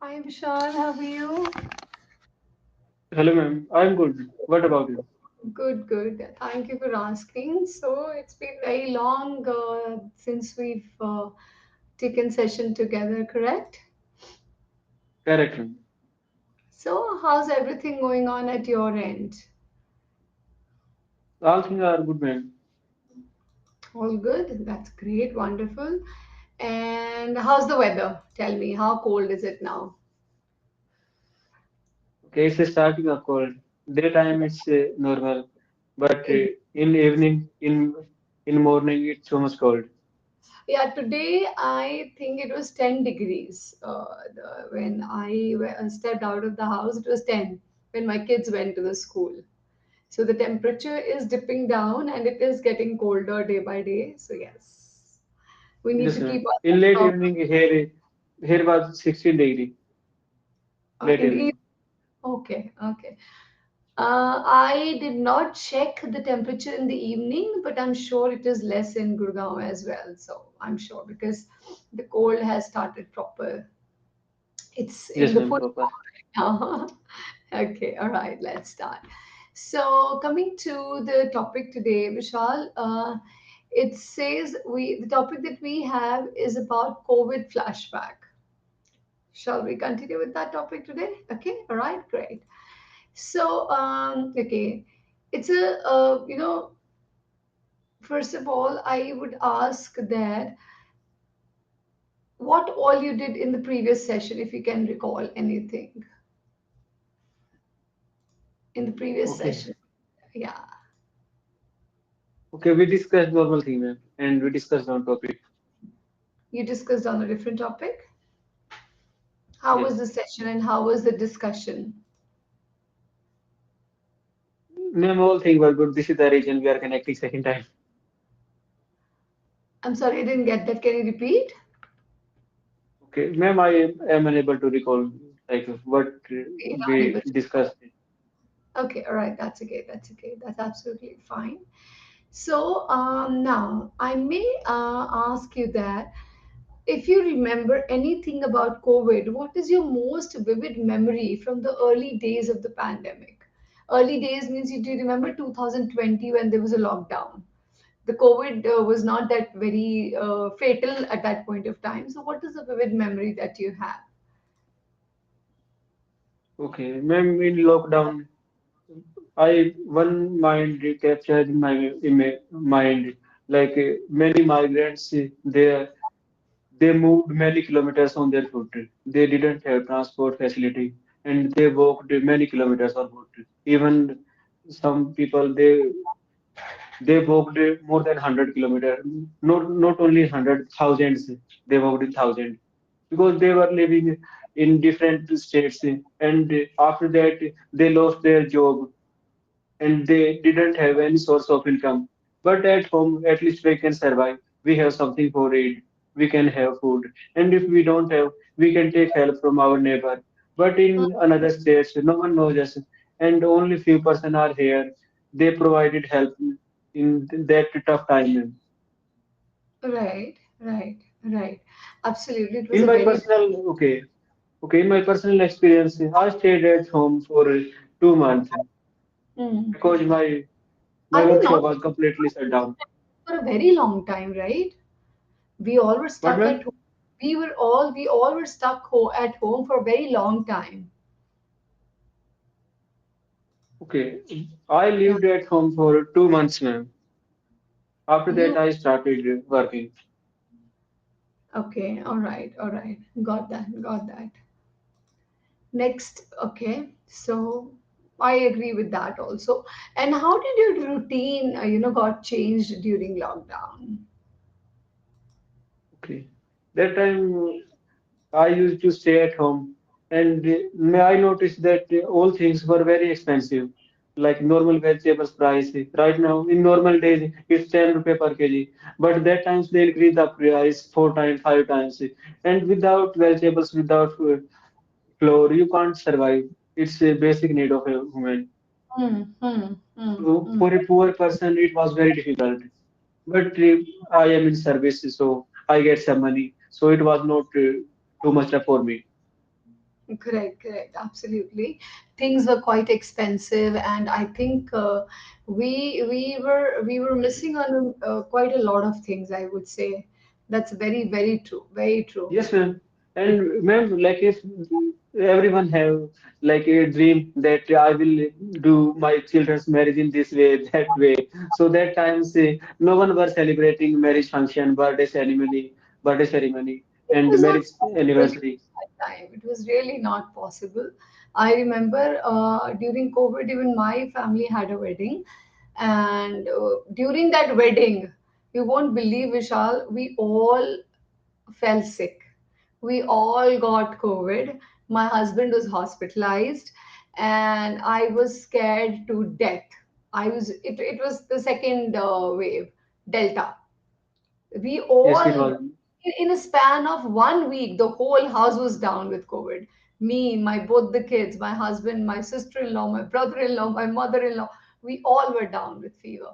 Hi Vishal, how are you? Hello, ma'am. I'm good. What about you? Good, good. Thank you for asking. So it's been very long since we've taken session together, correct? Correct, ma'am. So how's everything going on at your end? All things are good, ma'am. All good? That's great, wonderful. And how's the weather? Tell me, how cold is it now? Okay, it's a starting of cold. Daytime it's normal, but Ex- in evening, in morning, it's so much cold. Yeah, today I think it was 10 degrees. When I stepped out of the house, it was 10 when my kids went to the school. So the temperature is dipping down and it is getting colder day by day. So yes, we need Yes, to keep ma'am. In late our evening, here was 16 degree. Late in the evening. okay, okay. I did not check the temperature in the evening, but I'm sure it is less in Gurgaon as well. So I'm sure because the cold has started proper. It's in Yes, the ma'am. full Proper. form right now. Okay, all right, let's start. So, coming to the topic today, Vishal, it says the topic that we have is about COVID flashback. Shall we continue with that topic today? Okay, all right, great. So, okay, it's first of all, I would ask that what all you did in the previous session, if you can recall anything in the previous Okay. session. Yeah. Okay, we discussed normal thing, ma'am, and we discussed on topic. You discussed on a different topic. How was Yes. the session and how was the discussion? Ma'am, all things were good. This is the reason we are connecting second time. I'm sorry, I didn't get that. Can you repeat? Okay, ma'am, I am unable to recall like what You're we unable to. discussed. Okay, all right, that's okay. That's okay. That's absolutely fine. So now I may ask you that if you remember anything about COVID, what is your most vivid memory from the early days of the pandemic? Early days means you do remember 2020 when there was a lockdown. The COVID was not that very fatal at that point of time. So, what is the vivid memory that you have? Okay, ma'am, in lockdown, I one mind captured in my mind like many migrants they moved many kilometers on their foot. They didn't have transport facility and they walked many kilometers on foot. Even some people they walked more than 100 kilometers. Not only hundred thousands, they walked in thousands because they were living in different states and after that they lost their job and they didn't have any source of income. But at home, at least we can survive. We have something for eat. We can have food. And if we don't have, we can take help from our neighbor. But in another states, no one knows us, and only few person are here. They provided help in that tough time. Right, right, right. Absolutely. It was In a my very. personal, in my personal experience, I stayed at home for 2 months Hmm. because my I think workshop not was completely shut down. for a very long time, right? We all were But stuck at ma'am, home. We all were stuck at home for a very long time. okay, I Yeah. lived at home for 2 months, ma'am. After that, You I started working. okay? All right. Got that. Got that. Next, okay. So I agree with that also. And how did your routine, got changed during lockdown? Okay, that time I used to stay at home, and I noticed that all things were very expensive. Like normal vegetables price right now in normal days it's 10 rupees per kg, but that times they increase the price 4 times, 5 times, and without vegetables, without flour, you can't survive. It's a basic need of a human. Hmm, hmm, hmm, So hmm. for a poor person, it was very difficult. But I am in service, so I get some money. So it was not too much for me. Correct, correct, absolutely. Things were quite expensive, and I think we were missing on quite a lot of things. I would say that's very very true, very true. Yes, ma'am. And ma'am, like if everyone have like a dream that I will do my children's marriage in this way, that way. So that times no one was celebrating marriage function, birthday ceremony, It and was not marriage possible anniversary. at that time. It was really not possible. I remember during COVID, even my family had a wedding, and during that wedding, you won't believe, Vishal, we all fell sick. We all got COVID. My husband was hospitalized, and I was scared to death. It was the second wave, Delta. We Yes, it all, was. in a span of 1 week, the whole house was down with COVID. Me, my both the kids, my husband, my sister-in-law, my brother-in-law, my mother-in-law, we all were down with fever.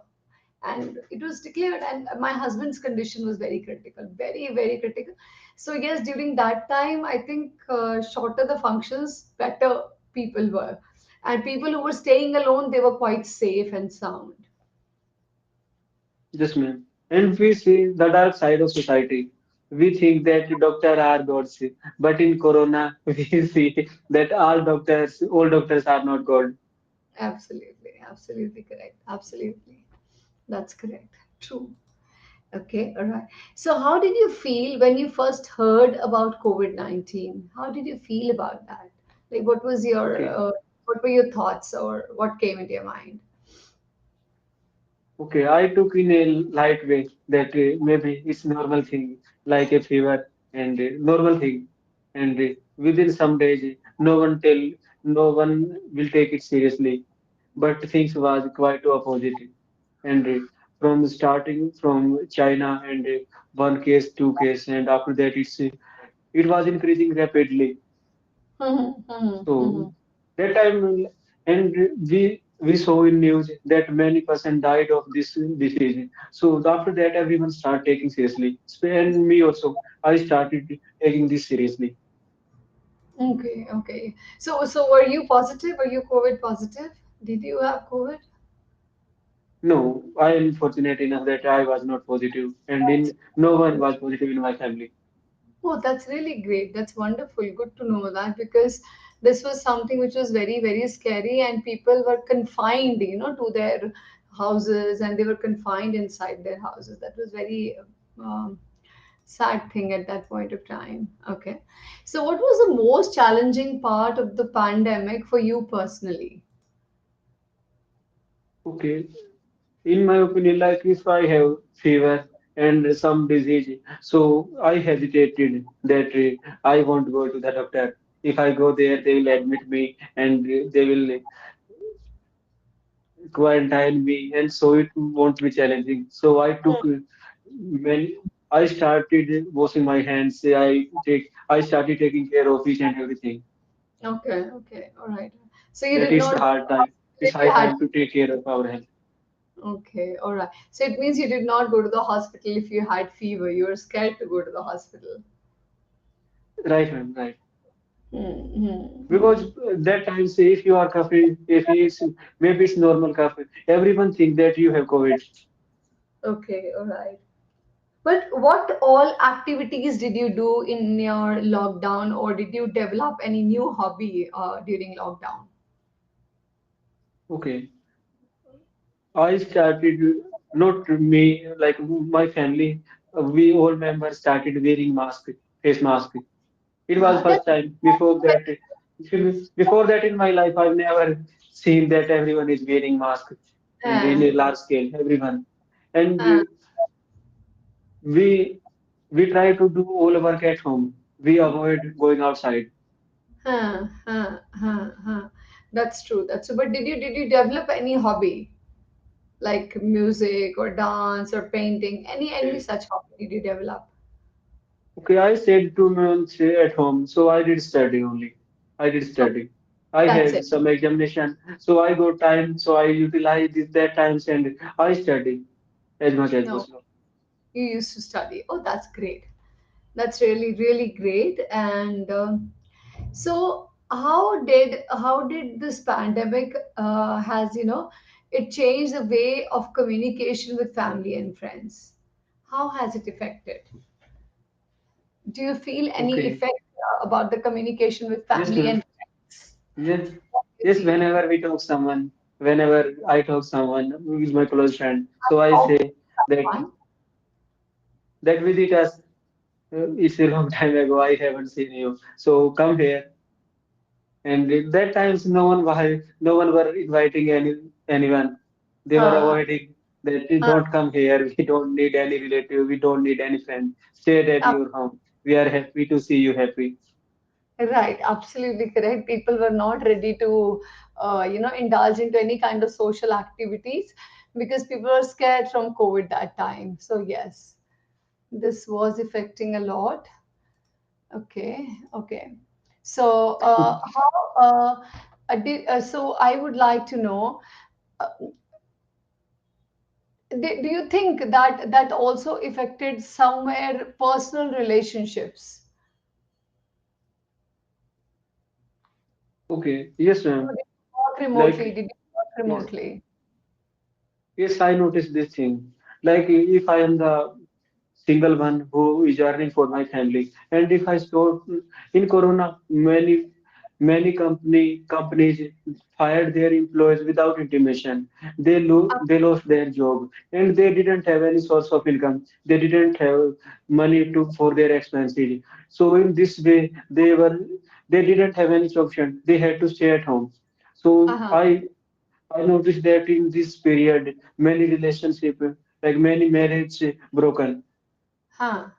And it was declared, and my husband's condition was very critical, very very critical. So yes, during that time, I think shorter the functions, better people were, and people who were staying alone, they were quite safe and sound. Yes, ma'am. And we see the dark side of society. We think that doctors are gods, but in Corona, we see that all doctors are not God. Absolutely, absolutely correct, absolutely. That's correct. True. Okay, all right. So, how did you feel when you first heard about COVID-19? How did you feel about that? Like, Okay. what were your thoughts, or what came into your mind? Okay, I took in a light way that maybe it's normal thing, like a fever and normal thing. And within some days, no one will take it seriously. But things was quite opposite. And from starting from China and one case, two case, and after that it was increasing rapidly. So that time, and we saw in news that many person died of this disease. So after that, everyone started taking seriously. And me also, I started taking this seriously. Okay, okay. So were you positive? Were you COVID positive? Did you have COVID? No, I am fortunate enough that I was not positive, and no one was positive in my family. Oh, that's really great. That's wonderful. Good to know that, because this was something which was very, very scary, and people were confined, to their houses, and they were confined inside their houses. That was very sad thing at that point of time. Okay. So, what was the most challenging part of the pandemic for you personally? Okay, in my opinion, like if I have fever and some disease, so I hesitated that I won't go to the doctor. If I go there, they will admit me and they will quarantine me, and so it won't be challenging. So I took when I started washing my hands, I started taking care of each and everything. Okay, okay, all right. So you That did it's not a go to hard the time. hospital It's if you high had. time to take care of our health. Okay, all right. So it means you did not go to the hospital if you had fever. You were scared to go to the hospital. Right, ma'am, right. Hmm, hmm, Because hmm. that time, say if you are coughing, if it's maybe it's normal cough, everyone think that you have COVID. Okay, all right. But what all activities did you do in your lockdown, or did you develop any new hobby during lockdown? Okay, I started not me like my family. We all members started wearing face mask. It was That's first time. Before that in my life, I've never seen that everyone is wearing mask and in uh, a large scale, everyone. And uh, we we try to do all our work at home. We avoid going outside. huh. That's true. That's true. But did you develop any hobby like music or dance or painting? Any such hobby did you develop? Okay, I stayed 2 months at home, so I did study only. I did Okay, study. I that's had it. some examination, so I got time, so I utilized that times and I study as much as No, possible. you used to study. Oh, that's great. That's really, really great. And so how did this pandemic has it changed the way of communication with family and friends? How has it affected? Do you feel any Okay. effect about the communication with Yes, family ma'am. and friends? Yes. What do you Yes, feel? whenever we talk someone, whenever I talk someone who is my close friend, so I Talk say to that someone. that visit us, it's a long time ago. I haven't seen you. So come here. And at that times, no one were inviting anyone. They were Uh, avoiding that you uh, don't come here. We don't need any relative. We don't need any friend. Stay at uh, your home. We are happy to see you happy. right, absolutely correct. People were not ready to, indulge into any kind of social activities because people were scared from COVID that time. So yes, this was affecting a lot. Okay, okay. So, so I would like to know, uh, do you think that that also affected somewhere personal relationships? Okay. Yes, Or ma'am. did you work remotely? Like Did you work yes. remotely? Yes, I noticed this thing. Like if I am the single one who is earning for my family, and if I saw in Corona, many companies fired their employees without intimation. They lost their job, and they didn't have any source of income. They didn't have money to for their expenses. So in this way, they didn't have any option. They had to stay at home. So Uh-huh. I noticed that in this period, many relationship, like many marriage broken. Huh,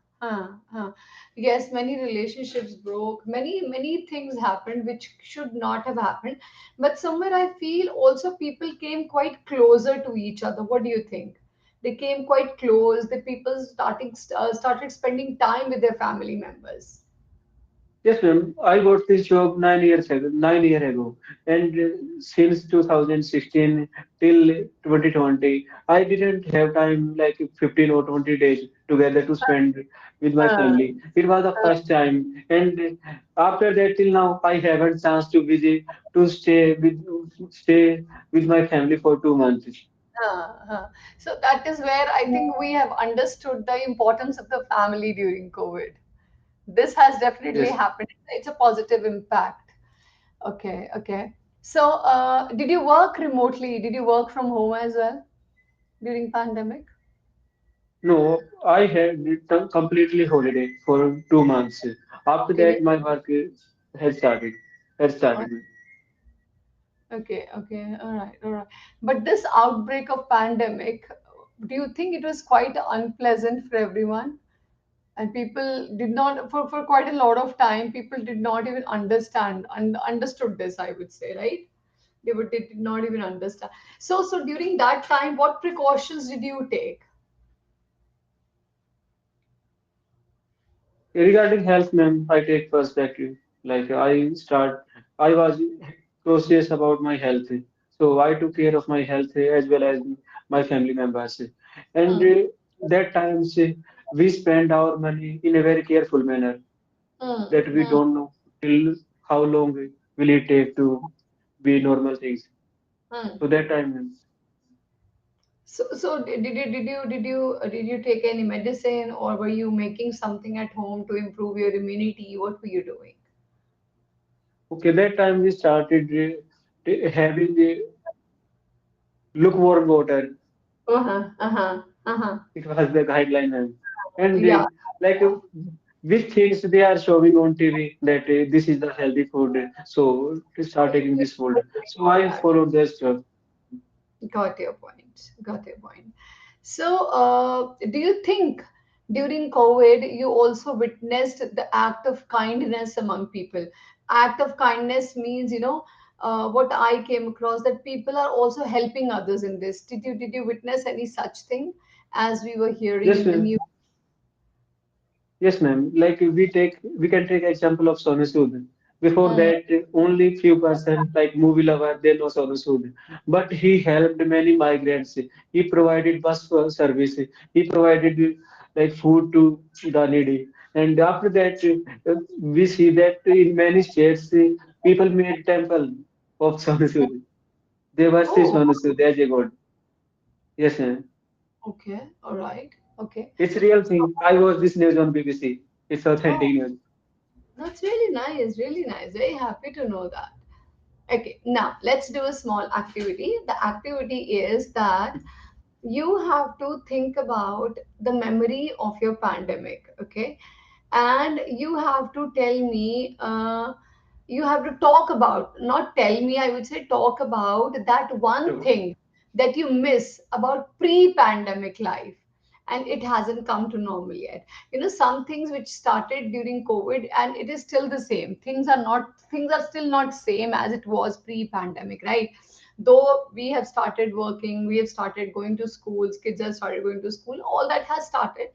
huh. Yes, many relationships broke. Many things happened which should not have happened. But somewhere I feel also people came quite closer to each other. What do you think? They came quite close. The people started spending time with their family members. Yes, ma'am. I got this job 9 years ago, 9 year ago, and since 2016 till 2020, I didn't have time like 15 or 20 days together to spend with my Uh, family. It was the first time, and after that till now, I haven't chance to visit to stay with my family for 2 months. so that is where I think we have understood the importance of the family during COVID. This has definitely Yes. happened. It's a positive impact. Okay, okay. So, did you work remotely? Did you work from home as well during pandemic? No, I had completely holiday for 2 months. After Okay, that, my work has started. Has oh, started. okay, okay. All right, all right. But this outbreak of pandemic, do you think it was quite unpleasant for everyone? And people did not, for quite a lot of time, people did not even understood this, I would say, right? They did not even understand. So during that time, what precautions did you take? Regarding health, ma'am, I take perspective. Like I was cautious about my health, so I took care of my health as well as my family members. And Hmm. that times we spend our money in a very careful manner Hmm. that we Hmm. don't know till how long will it take to be normal things. Hmm. So that time. So did you take any medicine, or were you making something at home to improve your immunity? What were you doing? Okay, that time we started having lukewarm water. Uh-huh, uh-huh, uh-huh. It was the guideline, and Yeah. like which things they are showing on TV that this is the healthy food, so to start taking this food. So I Yeah. followed their stuff. Got your point. Got your point. So, do you think during COVID you also witnessed the act of kindness among people? Act of kindness means, what I came across, that people are also helping others in this. Did you witness any such thing as we were hearing Yes, in the ma'am. news? Yes, ma'am. Like we can take example of Sonu Sood. Before Mm, that, only few person like movie lover they know Sonu Sood, but he helped many migrants. He provided bus service. He provided like food to the needy. And after that, we see that in many states people made temple of Sonu. They worship Oh, Sonu as a god. Yes, ma'am. okay, all right, okay. It's real thing. I watched this news on BBC. It's Oh, authentic news. that's really nice, really nice. Very happy to know that. Okay, now let's do a small activity. The activity is that you have to think about the memory of your pandemic, okay? And you have to tell me, you have to talk about, not tell me, I would say talk about that one So, thing that you miss about pre-pandemic life and it hasn't come to normal yet. You know, some things which started during COVID and it is still the same. Things are still not same as it was pre-pandemic, right? Though we have started working, we have started going to schools, kids have started going to school, all that has started,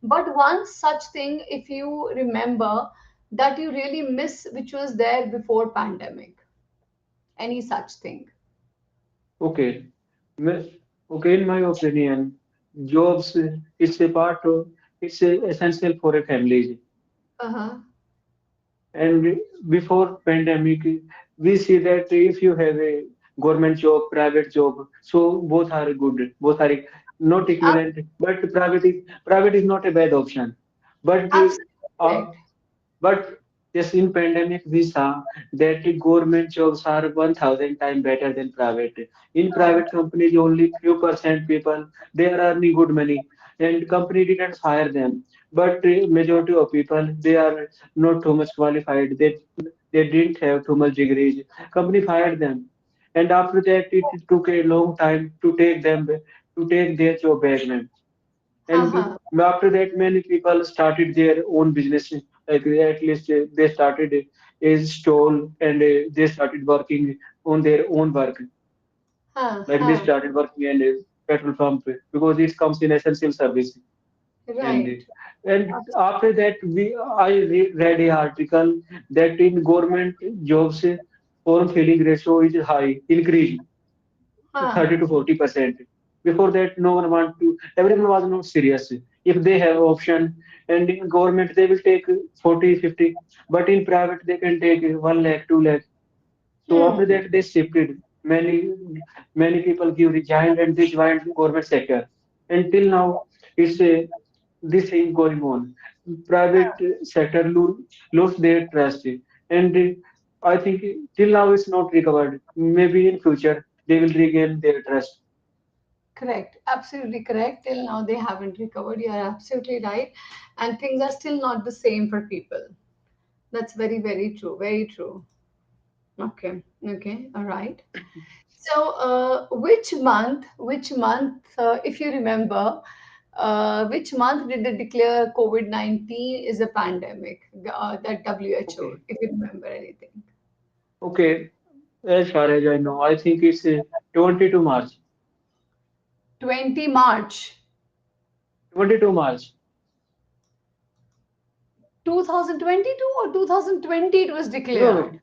but one such thing, if you remember, that you really miss, which was there before pandemic, any such thing. okay. Me- Okay, in my opinion, jobs it's a part of it's a essential for a family. Uh-huh. And before pandemic, we see that if you have a government job, private job, so both are good, both are not equivalent. But private is not a bad option. But Absolutely uh, correct. but yes, in pandemic we saw that the government jobs are 1,000 times better than private. In private companies, only few percent people they are earning good money, and company didn't fire them. But majority of people they are not too much qualified. They didn't have too much degrees. Company fired them, and after that it took a long time to take their job back. Man. And Uh-huh. after that, many people started their own business. Like at least they started a stall and they started working on their own work. Like they Uh-huh. started working in a petrol pump because it comes in essential service. And Right. and after that, read a article that in government jobs, form filling ratio is high, increased to Huh. 30 to 40%. Before that, no one want to, everyone was not serious. If they have option and in government, they will take 40, 50, but in private, they can take 1 lakh, 2 lakh. So after Hmm. that, they shifted. Many people give resigned and they joined the government sector. Until now, it's this is going on. Private sector lost their trust, and I think till now it's not recovered. Maybe in future they will regain their trust. Correct. Absolutely correct. Till now, they haven't recovered. You are absolutely right. And things are still not the same for people. That's very, very true. Very true. Okay. Okay. All right. So, if you remember, which month did they declare COVID-19 is a pandemic? That WHO, Okay, if you remember anything. okay. As far as I know, I think it's 22 March. 20 March 22 March. 2022 or 2020 it was No, declared. no,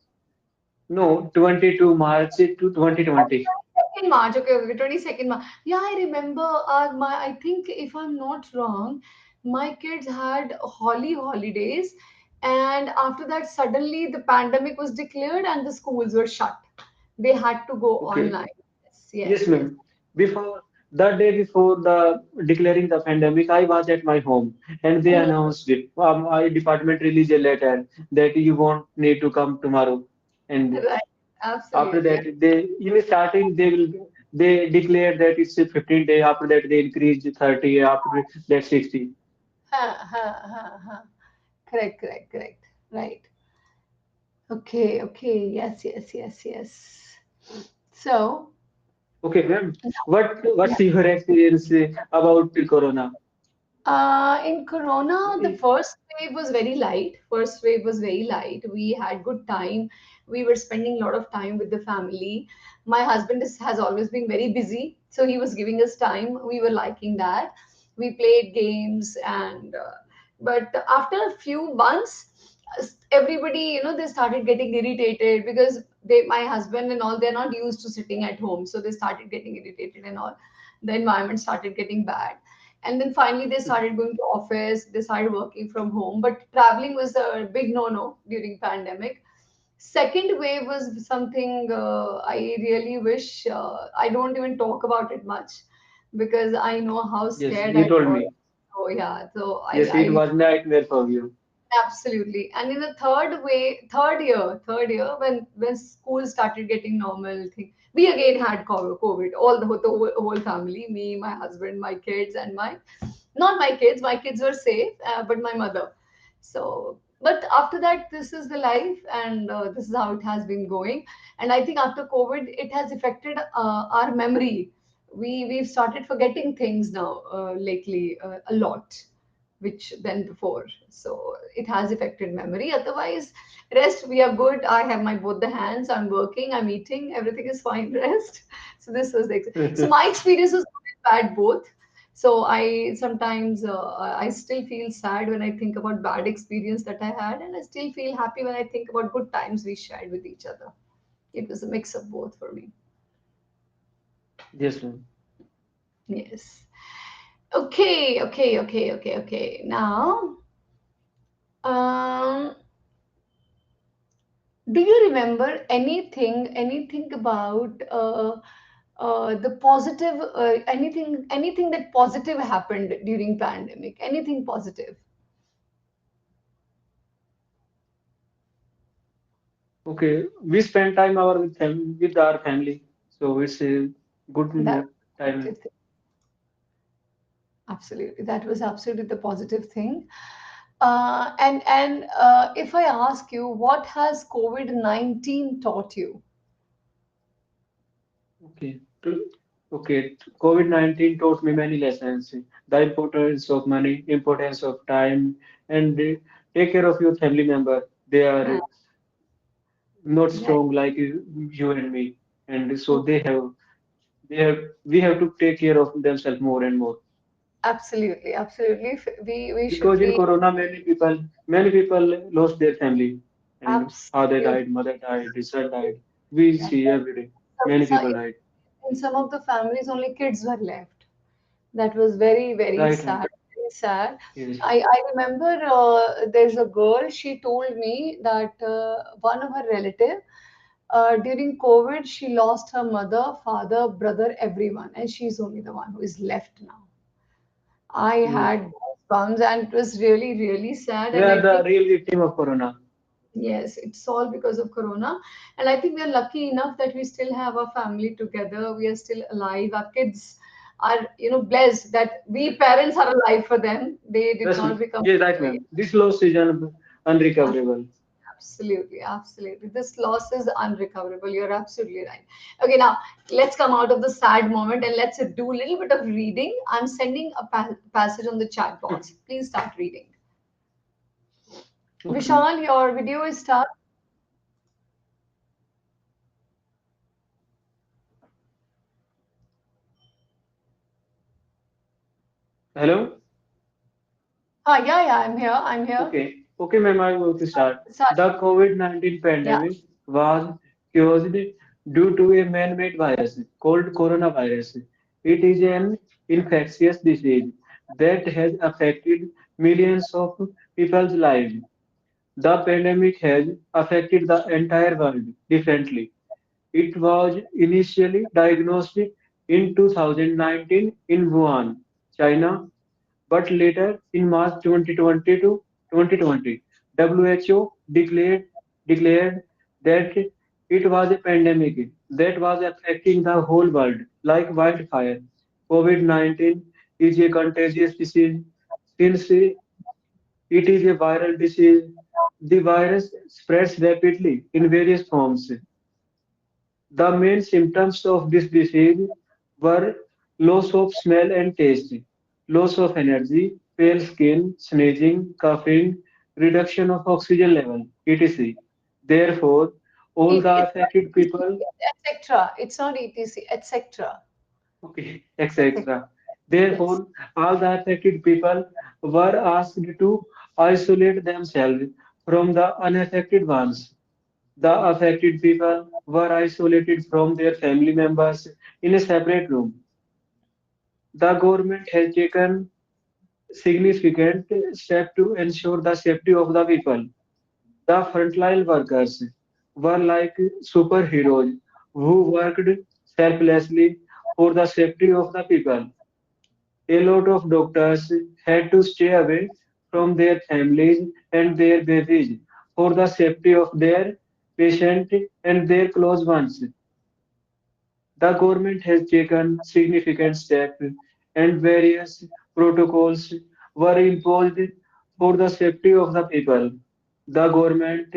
no. 22 March to 2020. 22nd March, okay, okay, 22nd March. Yeah, I remember. I think if I'm not wrong, my kids had holidays, and after that, suddenly the pandemic was declared and the schools were shut. They had to go Okay. online. Yes, Yes, yes, yes. ma'am. Before the day before the declaring the pandemic, I was at my home and they Mm, announced it. My department released a letter that you won't need to come tomorrow. And right, after absolutely. that, they in the starting they declared that it's a 15 day. After that, they increased to 30. After that, 60. Ha, ha, ha, ha. Correct, correct, correct. Right. Okay, okay. Yes, yes, yes, yes. So, Okay, ma'am. What's your experience about Corona? In Corona, the first wave was very light. First wave was very light. We had good time. We were spending a lot of time with the family. My husband has always been very busy, so he was giving us time. We were liking that. We played games, and but after a few months, everybody, they started getting irritated because my husband and all, they're not used to sitting at home, so they started getting irritated and all. The environment started getting bad, and then finally they started going to office, they started working from home, but traveling was a big no no during pandemic. Second wave was something I really wish I don't even talk about it much because I know how Yes, scared you I told was. me. So yeah, so Yes, it I was nightmare for you. absolutely. And in the third year, when school started getting normal, thing, we again had COVID. All the whole family, me, my husband, my kids, and my not my kids. My kids were safe, but my mother. So, but after that, this is the life, and this is how it has been going. And I think after COVID, it has affected our memory. We've started forgetting things now lately a lot which than before. So it has affected memory. Otherwise, rest we are good. I have my both the hands. I'm working. I'm eating. Everything is fine. Rest. So this was so my experience was good and bad both. So I sometimes I still feel sad when I think about bad experience that I had, and I still feel happy when I think about good times we shared with each other. It was a mix of both for me. Yes, ma'am. Yes. Okay. Now, um, do you remember anything about the positive anything that positive happened during pandemic? Anything positive? Okay, we spend time with our family, so it's a good That time. positive thing. Absolutely, that was absolutely the positive thing. And if I ask you, what has COVID-19 taught you? Okay, okay. COVID-19 taught me many lessons. The importance of money, importance of time, and take care of your family member. They Uh, are not yeah, strong like you and me, and so we have to take care of themselves more and more. absolutely. We should Because in be Corona, many people lost their family, and father absolutely. died, mother died, son died. We see every day. Many So, people died. in some of the families, only kids were left. That was very, very Right, right. sad. Very sad. Yes. I remember there's a girl, she told me that one of her relative, during COVID, she lost her mother, father, brother, everyone, and she's only the one who is left now. I Yes. had goosebumps, and it was really, really sad. They And are I the think real victim of Corona. yes, it's all because of Corona. And I think we are lucky enough that we still have our family together. We are still alive. Our kids are, blessed that we parents are alive for them. They did Trust not me. become Yes, right, ma'am. This loss is unrecoverable. absolutely. This loss is unrecoverable. You're absolutely right. Okay, now let's come out of the sad moment and let's do a little bit of reading. I'm sending a passage on the chat box. Please start reading. Okay. Vishal, your video is start. Hello? Yeah, I'm here. I'm here. Okay. Okay, ma'am, I will to start. Start. The COVID-19 Yeah. pandemic was caused due to a man-made virus called coronavirus. It is an infectious disease that has affected millions of people's lives. The pandemic has affected the entire world differently. It was initially diagnosed in 2019 in Wuhan, China, but later in March 2020 to 2020, WHO declared that it was a pandemic that was affecting the whole world like wildfire. COVID-19 is a contagious disease since it is a viral disease. The virus spreads rapidly in various forms. The main symptoms of this disease were loss of smell and taste, loss of energy, pale skin, sneezing, coughing, reduction of oxygen level, etc. Therefore, all the It's not affected ETC, people, etc. It's not ETC, etc. okay, Etc. etc. Yes. Therefore, all the affected people were asked to isolate themselves from the unaffected ones. The affected people were isolated from their family members in a separate room. The government has taken significant steps to ensure the safety of the people, the frontline workers. were like superheroes who worked selflessly for the safety of the people. A lot of doctors had to stay away from their families and their babies for the safety of their patient and their close ones. The government has taken significant steps and various protocols were imposed for the safety of the people. The government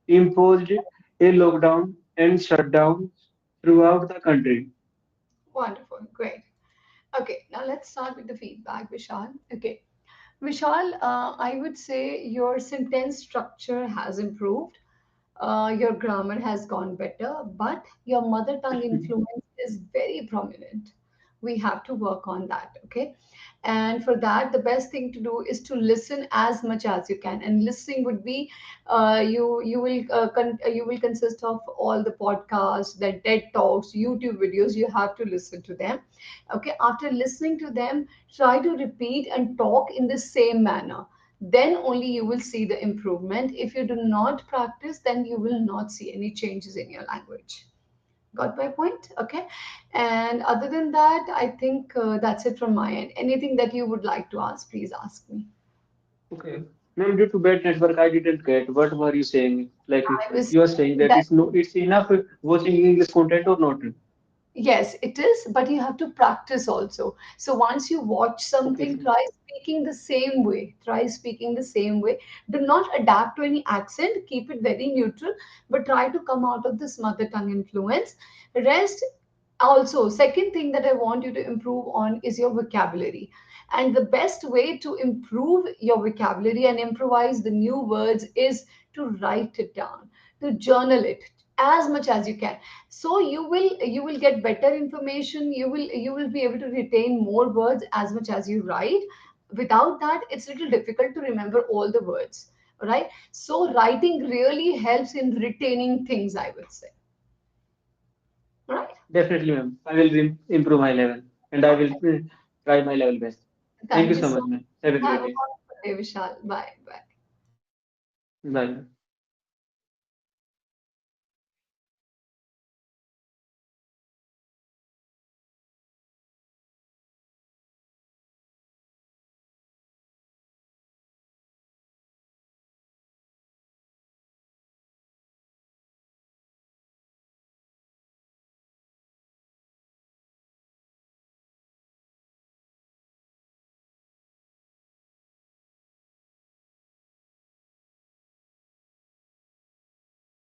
imposed a lockdown and shutdown throughout the country. Wonderful, great. Okay, now let's start with the feedback, Vishal. Okay, Vishal, I would say your sentence structure has improved, your grammar has gone better, but your mother tongue influence is very prominent. We have to work on that, okay? And for that, the best thing to do is to listen as much as you can. And listening would be, you will consist of all the podcasts, the TED talks, YouTube videos. You have to listen to them, okay? After listening to them, try to repeat and talk in the same manner, then only you will see the improvement. If you do not practice, then you will not see any changes in your language. Got my point? Okay. And other than that, I think that's it from my end. Anything that you would like to ask, please ask me. Okay. Ma'am, due to bad network, I didn't get what were you saying? Like I was you are saying saying that that it's enough watching English content or not? yes, it is, but you have to practice also. So once you watch Okay, something, try speaking the same way. Try speaking the same way. Do not adapt to any accent. Keep it very neutral, but try to come out of this mother tongue influence. Rest also, second thing that I want you to improve on is your vocabulary. And the best way to improve your vocabulary and improvise the new words is to write it down, to journal it as much as you can. So you will get better information. You will be able to retain more words as much as you write. Without that, it's a little difficult to remember all the words. Right? So writing really helps in retaining things, I would say. Right? definitely, ma'am. I will improve my level and I will Okay. try my level best. Thank you Thank you so so much, much. ma'am. Have a Have great a day. wonderful day, Vishal. Bye. Bye. Bye.